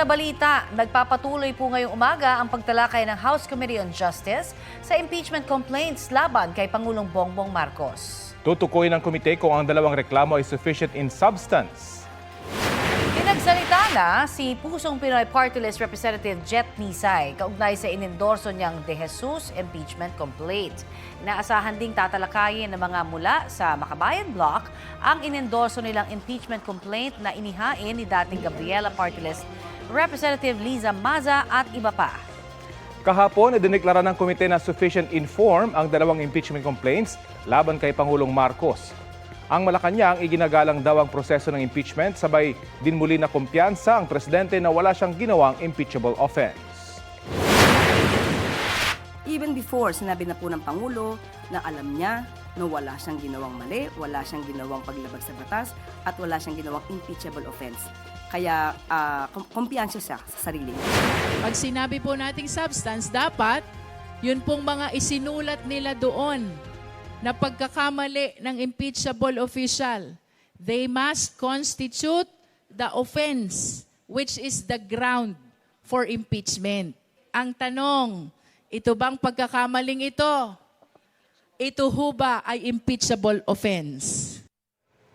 na balita, nagpapatuloy po ngayong umaga ang pagtalakay ng House Committee on Justice sa impeachment complaints laban kay Pangulong Bongbong Marcos. Tutukoy ng komite kung ang dalawang reklamo ay sufficient in substance. Pinagsalita na si Pusong Pinoy Party List Representative Jet Nisay kaugnay sa inendorso niyang De Jesus impeachment complaint. Inaasahan ding tatalakayin ng mga mula sa Makabayan Bloc ang inendorso nilang impeachment complaint na inihain ni dating Gabriela Party List Representative Liza Maza at iba pa. Kahapon, idineklara ng komite na sufficient in form ang dalawang impeachment complaints laban kay Pangulong Marcos. Ang Malacanang iginagalang daw ang proseso ng impeachment, sabay din muli na kumpiyansa ang presidente na wala siyang ginawang impeachable offense. Even before, sinabi na po ng Pangulo na alam niya na wala siyang ginawang mali, wala siyang ginawang paglabag sa batas, at wala siyang ginawang impeachable offense. Kaya kumpiyansa siya sa sarili niya. Pag sinabi po nating substance, dapat yun pong mga isinulat nila doon na pagkakamali ng impeachable official, they must constitute the offense which is the ground for impeachment. Ang tanong, ito bang pagkakamaling ito ho ba ay impeachable offense?